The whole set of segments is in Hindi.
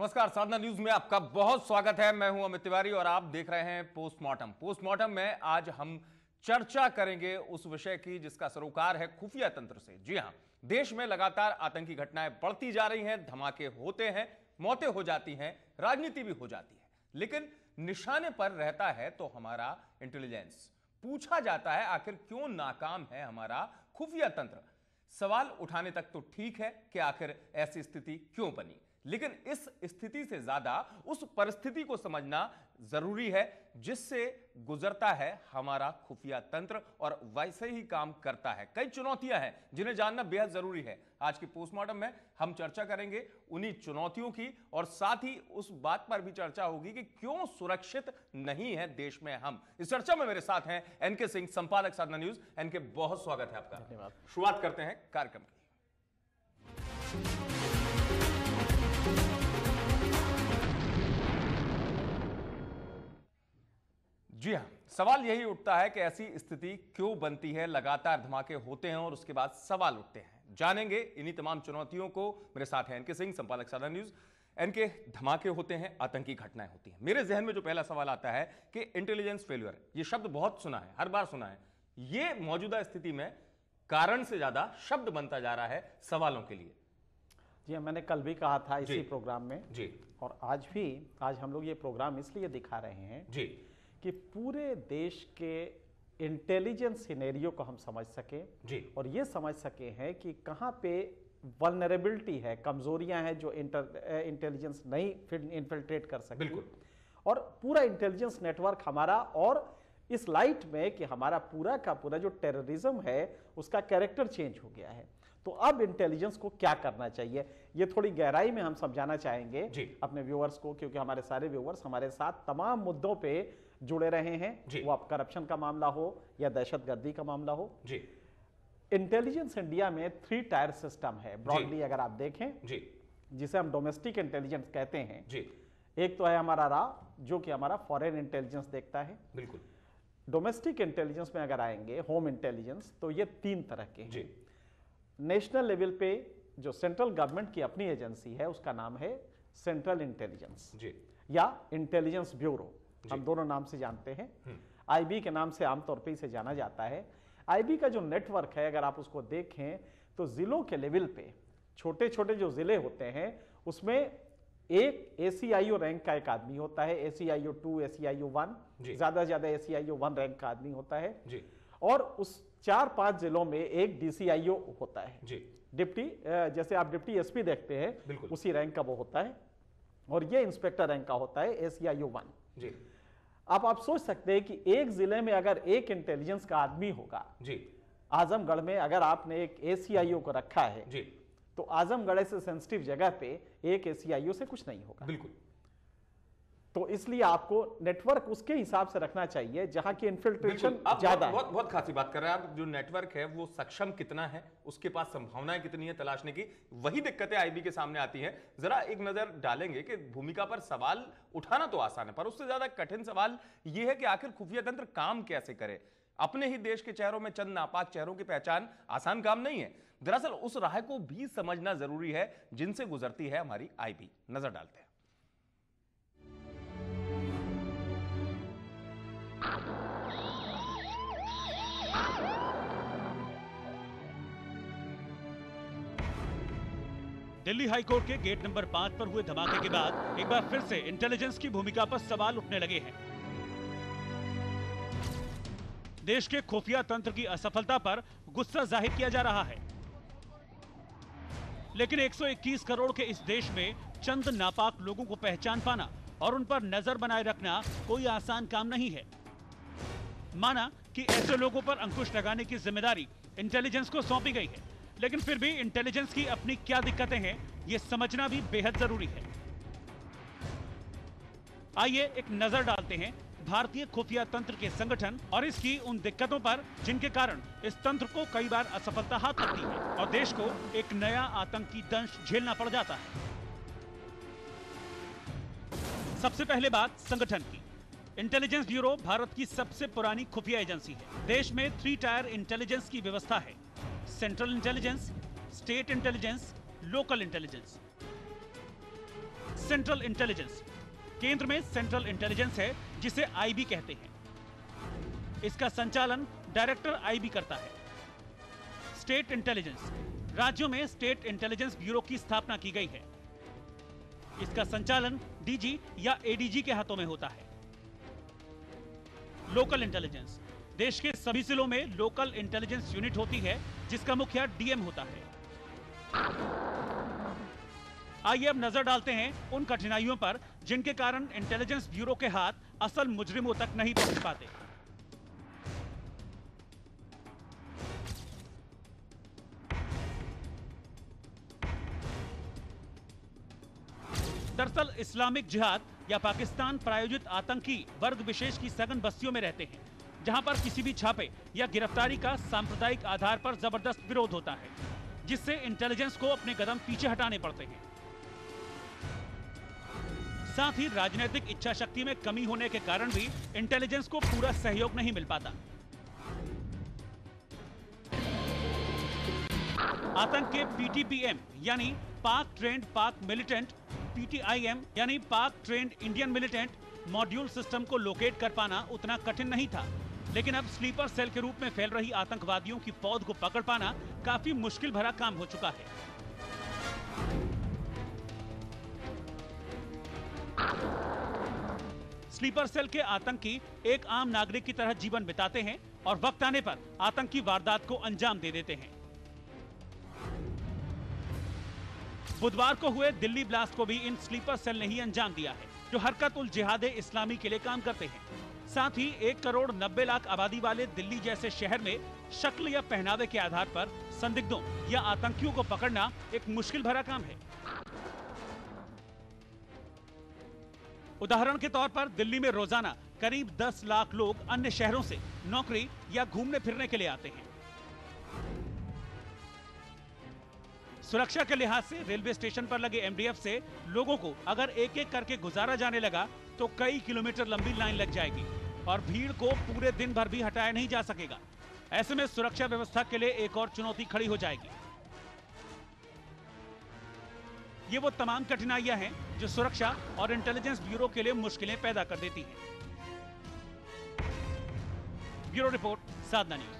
नमस्कार, साधना न्यूज में आपका बहुत स्वागत है। मैं हूं अमित तिवारी और आप देख रहे हैं पोस्टमार्टम। पोस्टमार्टम में आज हम चर्चा करेंगे उस विषय की जिसका सरोकार है खुफिया तंत्र से। जी हां, देश में लगातार आतंकी घटनाएं बढ़ती जा रही हैं, धमाके होते हैं, मौतें हो जाती हैं, राजनीति भी हो जाती है, लेकिन निशाने पर रहता है तो हमारा इंटेलिजेंस। पूछा जाता है आखिर क्यों नाकाम है हमारा खुफिया तंत्र। सवाल उठाने तक तो ठीक है कि आखिर ऐसी स्थिति क्यों बनी, लेकिन इस स्थिति से ज्यादा उस परिस्थिति को समझना जरूरी है जिससे गुजरता है हमारा खुफिया तंत्र और वैसे ही काम करता है। कई चुनौतियां हैं जिन्हें जानना बेहद जरूरी है। आज के पोस्टमार्टम में हम चर्चा करेंगे उन्हीं चुनौतियों की और साथ ही उस बात पर भी चर्चा होगी कि क्यों सुरक्षित नहीं है देश में हम। इस चर्चा में मेरे साथ हैं एनके सिंह, संपादक साधना न्यूज। एनके, बहुत स्वागत है आपका। धन्यवाद। शुरुआत करते हैं कार्यक्रम की। जी हां, सवाल यही उठता है कि ऐसी स्थिति क्यों बनती है। लगातार धमाके होते हैं और उसके बाद सवाल उठते हैं। जानेंगे इन्हीं तमाम चुनौतियों को। मेरे साथ हैं एनके सिंह, संपादक साधना न्यूज। एनके, धमाके होते हैं, आतंकी घटनाएं होती हैं। मेरे जहन में जो पहला सवाल आता है कि इंटेलिजेंस फेल्यूर, ये शब्द बहुत सुना है, हर बार सुना है। ये मौजूदा स्थिति में कारण से ज्यादा शब्द बनता जा रहा है सवालों के लिए। जी, मैंने कल भी कहा था इसी प्रोग्राम में जी, और आज हम लोग ये प्रोग्राम इसलिए दिखा रहे हैं जी कि पूरे देश के इंटेलिजेंस सिनेरियो को हम समझ सकें जी, और ये समझ सके हैं कि कहाँ पे वल्नरेबिलिटी है, कमजोरियां हैं जो इंटेलिजेंस नहीं इन्फिल्ट्रेट कर सके। बिल्कुल। और पूरा इंटेलिजेंस नेटवर्क हमारा, और इस लाइट में कि हमारा पूरा का पूरा जो टेररिज्म है उसका कैरेक्टर चेंज हो गया है, तो अब इंटेलिजेंस को क्या करना चाहिए ये थोड़ी गहराई में हम समझाना चाहेंगे अपने व्यूअर्स को, क्योंकि हमारे सारे व्यूअर्स हमारे साथ तमाम मुद्दों पे जुड़े रहे हैं, वो अब करप्शन का मामला हो या दहशतगर्दी का मामला हो। जी, इंटेलिजेंस इंडिया में 3 टायर सिस्टम है ब्रॉडली अगर आप देखें, जिसे हम डोमेस्टिक इंटेलिजेंस कहते हैं। एक तो है हमारा रा, जो कि हमारा फॉरेन इंटेलिजेंस देखता है। बिल्कुल। डोमेस्टिक इंटेलिजेंस में अगर आएंगे, होम इंटेलिजेंस, तो ये 3 तरह के हैं। नेशनल लेवल पे जो सेंट्रल गवर्नमेंट की अपनी एजेंसी है उसका नाम है सेंट्रल इंटेलिजेंस या इंटेलिजेंस ब्यूरो, हम दोनों नाम से जानते हैं। आईबी के नाम से आमतौर पे इसे जाना जाता है। आईबी का जो नेटवर्क है अगर आप उसको देखें तो जिलों के लेवल पे छोटे छोटे जो जिले होते हैं उसमें एक ACIO रैंक का एक आदमी होता है, ACIO 2, ACIO 1, ज्यादा ज्यादा ACIO 1 रैंक का आदमी होता है। और उस 4-5 जिलों में एक DCIO होता है, डिप्टी, जैसे आप डिप्टी SP देखते हैं उसी रैंक का वो होता है। और ये इंस्पेक्टर रैंक का होता है ACIO 1। अब आप सोच सकते हैं कि एक जिले में अगर एक इंटेलिजेंस का आदमी होगा, आजमगढ़ में अगर आपने एक ACIO को रखा है तो आजमगढ़ ऐसे सेंसिटिव जगह पे एक ACIO से कुछ नहीं होगा। बिल्कुल। तो इसलिए आपको नेटवर्क उसके हिसाब से रखना चाहिए जहां की इन्फिल्ट्रेशन ज्यादा है। बहुत खासी बात कर रहे हैं आप। जो नेटवर्क है वो सक्षम कितना है, उसके पास संभावनाएं कितनी है तलाशने की, वही दिक्कतें आईबी के सामने आती हैं। जरा एक नजर डालेंगे कि भूमिका पर सवाल उठाना तो आसान है, पर उससे ज्यादा कठिन सवाल यह है कि आखिर खुफिया तंत्र काम कैसे करे। अपने ही देश के चेहरों में चंद नापाक चेहरों की पहचान आसान काम नहीं है। दरअसल उस राह को भी समझना जरूरी है जिनसे गुजरती है हमारी आईबी। नजर डालते हैं। दिल्ली हाईकोर्ट के गेट नंबर 5 पर हुए धमाके के बाद एक बार फिर से इंटेलिजेंस की भूमिका पर सवाल उठने लगे हैं। देश के खुफिया तंत्र की असफलता पर गुस्सा जाहिर किया जा रहा है, लेकिन 121 करोड़ के इस देश में चंद नापाक लोगों को पहचान पाना और उन पर नजर बनाए रखना कोई आसान काम नहीं है। माना कि ऐसे लोगों पर अंकुश लगाने की जिम्मेदारी इंटेलिजेंस को सौंपी गई है, लेकिन फिर भी इंटेलिजेंस की अपनी क्या दिक्कतें हैं यह समझना भी बेहद जरूरी है। आइए एक नजर डालते हैं भारतीय खुफिया तंत्र के संगठन और इसकी उन दिक्कतों पर जिनके कारण इस तंत्र को कई बार असफलता हाथ लगती है और देश को एक नया आतंकी दंश झेलना पड़ जाता है। सबसे पहले बात संगठन की। इंटेलिजेंस ब्यूरो भारत की सबसे पुरानी खुफिया एजेंसी है। देश में 3 टायर इंटेलिजेंस की व्यवस्था है: central intelligence, state intelligence, local intelligence. Central intelligence. केंद्र में सेंट्रल इंटेलिजेंस है जिसे आईबी कहते हैं। इसका संचालन डायरेक्टर आईबी करता है। स्टेट इंटेलिजेंस, राज्यों में स्टेट इंटेलिजेंस ब्यूरो की स्थापना की गई है। इसका संचालन डीजी या एडीजी के हाथों में होता है। लोकल इंटेलिजेंस, देश के सभी जिलों में लोकल इंटेलिजेंस यूनिट होती है जिसका मुखिया डीएम होता है। आइए अब नजर डालते हैं उन कठिनाइयों पर जिनके कारण इंटेलिजेंस ब्यूरो के हाथ असल मुजरिमों तक नहीं पहुंच पाते। दरअसल इस्लामिक जिहाद या पाकिस्तान प्रायोजित आतंकी वर्ग विशेष की सघन बस्तियों में रहते हैं, जहां पर किसी भी छापे या गिरफ्तारी का सांप्रदायिक आधार पर जबरदस्त विरोध होता है, जिससे इंटेलिजेंस को अपने कदम पीछे हटाने पड़ते हैं। साथ ही राजनीतिक इच्छा शक्ति में कमी होने के कारण भी इंटेलिजेंस को पूरा सहयोग नहीं मिल पाता। आतंक के पीटीपीएम यानी पाक ट्रेंड पाक मिलिटेंट, पीटीआईएम यानी पाक trend Indian militant module system को लोकेट कर पाना उतना कठिन नहीं था, लेकिन अब स्लीपर सेल के रूप में फैल रही आतंकवादियों की पौध को पकड़ पाना काफी मुश्किल भरा काम हो चुका है। स्लीपर सेल के आतंकी एक आम नागरिक की तरह जीवन बिताते हैं और वक्त आने पर आतंकी वारदात को अंजाम दे देते हैं। बुधवार को हुए दिल्ली ब्लास्ट को भी इन स्लीपर सेल ने ही अंजाम दिया है, जो हरकत उल जिहाद इस्लामी के लिए काम करते हैं। साथ ही 1,90,00,000 आबादी वाले दिल्ली जैसे शहर में शक्ल या पहनावे के आधार पर संदिग्धों या आतंकियों को पकड़ना एक मुश्किल भरा काम है। उदाहरण के तौर पर दिल्ली में रोजाना करीब 10 लाख लोग अन्य शहरों से नौकरी या घूमने फिरने के लिए आते हैं। सुरक्षा के लिहाज से रेलवे स्टेशन पर लगे एमडीएफ से लोगों को अगर एक एक करके गुजारा जाने लगा तो कई किलोमीटर लंबी लाइन लग जाएगी और भीड़ को पूरे दिन भर भी हटाया नहीं जा सकेगा। ऐसे में सुरक्षा व्यवस्था के लिए एक और चुनौती खड़ी हो जाएगी। ये वो तमाम कठिनाइयां हैं जो सुरक्षा और इंटेलिजेंस ब्यूरो के लिए मुश्किलें पैदा कर देती हैं। ब्यूरो रिपोर्ट, साधना न्यूज।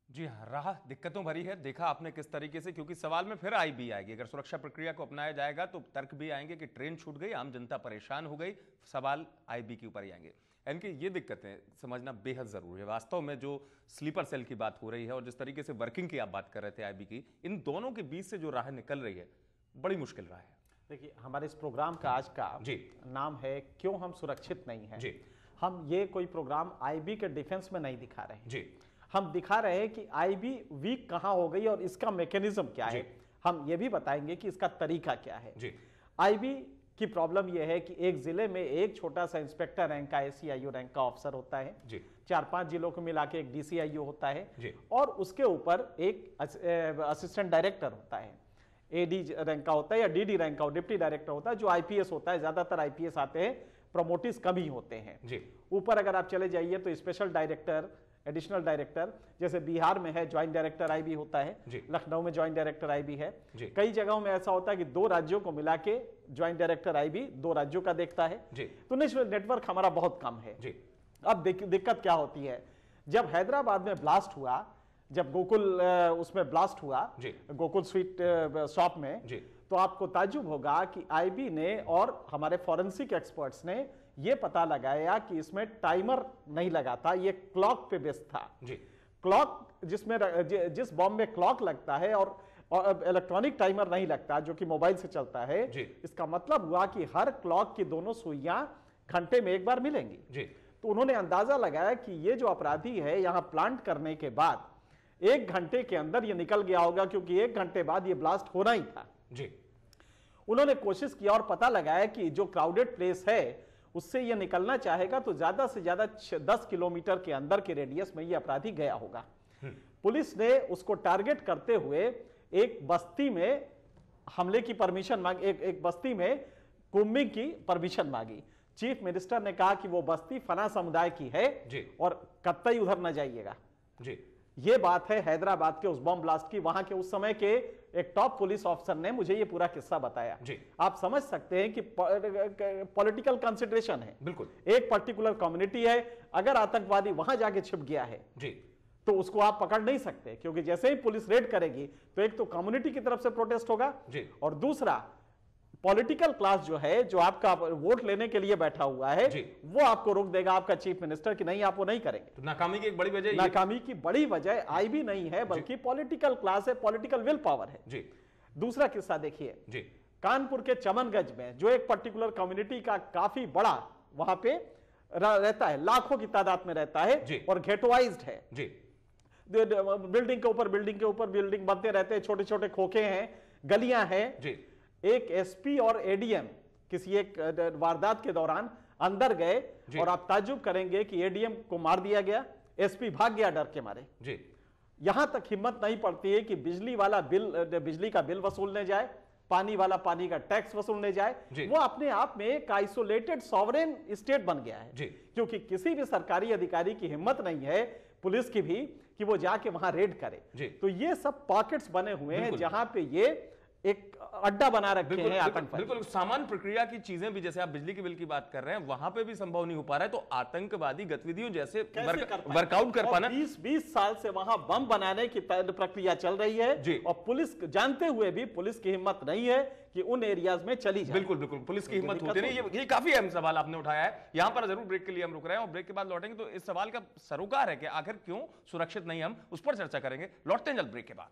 जी हाँ, राह दिक्कतों भरी है। देखा आपने किस तरीके से, क्योंकि सवाल में फिर आईबी आएगी। अगर सुरक्षा प्रक्रिया को अपनाया जाएगा तो तर्क भी आएंगे कि ट्रेन छूट गई, आम जनता परेशान हो गई, सवाल आईबी के ऊपर ही आएंगे। इनकी ये दिक्कतें समझना बेहद जरूरी है। वास्तव में जो स्लीपर सेल की बात हो रही है और जिस तरीके से वर्किंग की आप बात कर रहे थे आईबी की, इन दोनों के बीच से जो राह निकल रही है बड़ी मुश्किल राह है। देखिए, हमारे इस प्रोग्राम का आज का नाम है क्यों हम सुरक्षित नहीं हैं। हम ये कोई प्रोग्राम आईबी के डिफेंस में नहीं दिखा रहे हैं। हम दिखा रहे हैं कि आईबी वीक कहां हो गई और इसका मैकेनिज्म क्या है। हम ये भी बताएंगे कि इसका तरीका क्या है। आईबी की प्रॉब्लम यह है कि एक जिले में एक छोटा सा इंस्पेक्टर रैंक का एसीआईओ रैंक का ऑफिसर होता है, 4-5 जिलों को मिला के एक डीसीआईओ होता है और उसके ऊपर एक असिस्टेंट डायरेक्टर होता है, एडी रैंक का होता है या डीडी रैंक का डिप्टी डायरेक्टर होता है, जो आईपीएस होता है। ज्यादातर आईपीएस आते हैं, प्रमोटिस कम ही होते हैं। ऊपर अगर आप चले जाइए तो स्पेशल डायरेक्टर, एडिशनल डायरेक्टर, जैसे बिहार में है ज्वाइंट डायरेक्टर आईबी होता है, लखनऊ में ज्वाइंट डायरेक्टर आईबी है। कई जगहों में ऐसा होता है कि 2 राज्यों को मिला के ज्वाइंट डायरेक्टर आईबी 2 राज्यों का देखता है। तो नेटवर्क हमारा बहुत कम है। अब दिक्कत क्या होती है, जब हैदराबाद में ब्लास्ट हुआ, जब गोकुल उसमें ब्लास्ट हुआ, गोकुल स्वीट शॉप में, तो आपको ताज्जुब होगा कि आईबी ने और हमारे फॉरेंसिक एक्सपर्ट्स ने ये पता लगाया कि इसमें टाइमर नहीं लगा था, ये क्लॉक पे बेस्ड था। क्लॉक जिस बॉम्ब में क्लॉक लगता है और इलेक्ट्रॉनिक टाइमर नहीं लगता जो कि मोबाइल से चलता है, इसका मतलब हुआ कि हर क्लॉक की दोनों सुइयां घंटे में एक बार मिलेंगी। तो उन्होंने अंदाजा लगाया कि ये जो अपराधी है यहां प्लांट करने के बाद 1 घंटे के अंदर ये निकल गया होगा, क्योंकि 1 घंटे बाद ये ब्लास्ट होना ही था। उन्होंने कोशिश किया और पता लगाया कि जो क्राउडेड प्लेस है उससे ये निकलना चाहेगा तो ज्यादा से ज्यादा 10 किलोमीटर के अंदर के रेडियस में ये अपराधी गया होगा। पुलिस ने उसको टारगेट करते हुए एक बस्ती में हमले की परमिशन मांगी, एक बस्ती में कोम्बिंग की परमिशन मांगी। चीफ मिनिस्टर ने कहा कि वो बस्ती फना समुदाय की है जी। और कतई उधर न जाइएगा जी। ये बात है हैदराबाद के उस बम ब्लास्ट की। वहां के उस समय के एक टॉप पुलिस ऑफिसर ने मुझे ये पूरा किस्सा बताया जी। आप समझ सकते हैं कि पॉलिटिकल कंसिडरेशन है। बिल्कुल। एक पर्टिकुलर कम्युनिटी है, अगर आतंकवादी वहां जाके छिप गया है जी, तो उसको आप पकड़ नहीं सकते, क्योंकि जैसे ही पुलिस रेड करेगी तो एक तो कम्युनिटी की तरफ से प्रोटेस्ट होगा जी। और दूसरा पॉलिटिकल क्लास जो है, जो आपका वोट लेने के लिए बैठा हुआ है जी। वो आपको रोक देगा, आपका चीफ मिनिस्टर की नहीं, आप वो नहीं करेंगे। तो नाकामी की एक बड़ी वजह नाकामी की बड़ी वजह आई भी नहीं है, बल्कि पॉलिटिकल क्लास है, पॉलिटिकल विल पावर है जी। दूसरा किस्सा देखिए जी। कानपुर के चमनगंज में, जो एक पर्टिकुलर कम्युनिटी का काफी बड़ा वहां पे रहता है, लाखों की तादाद में रहता है और गेटवाइज्ड है जी। बिल्डिंग के ऊपर बिल्डिंग के ऊपर बिल्डिंग बनते रहते हैं, छोटे छोटे खोखे हैं, गलियां हैं जी। एक एसपी और एडीएम किसी एक वारदात के दौरान अंदर गए और आप ताज्जुब करेंगे कि एडीएम को मार दिया गया, एसपी भाग गया डर के मारे जी। यहां तक हिम्मत नहीं पड़ती है कि बिजली वाला बिजली का बिल वसूलने जाए, पानी वाला पानी का टैक्स वसूलने जाए। वो अपने आप में एक आइसोलेटेड सॉवरेन स्टेट बन गया है, क्योंकि किसी भी सरकारी अधिकारी की हिम्मत नहीं है, पुलिस की भी, कि वो जाके वहां रेड करे। तो ये सब पॉकेट्स बने हुए हैं जहां पे ये एक अड्डा बना रखे हैं आतंकवादी। बिल्कुल सामान्य प्रक्रिया की चीजें भी, जैसे आप बिजली के बिल की बात कर रहे हैं, वहां पे भी संभव नहीं हो पा रहा है, तो आतंकवादी गतिविधियों जैसे वर्कआउट कर पाना। 20 साल से वहां बम बनाने की प्रक्रिया चल रही है और पुलिस जानते हुए भी पुलिस की हिम्मत नहीं है कि उन एरियाज में चली जाए। बिल्कुल बिल्कुल, पुलिस की हिम्मत होती नहीं। ये काफी अहम सवाल आपने उठाया है। यहां पर जरूर ब्रेक के लिए हम रुक रहे हैं और ब्रेक के बाद लौटेंगे तो इस सवाल का सरोकार है कि आखिर क्यों सुरक्षित नहीं हम, उस पर चर्चा करेंगे। लौटते हैं जल्द ब्रेक के बाद।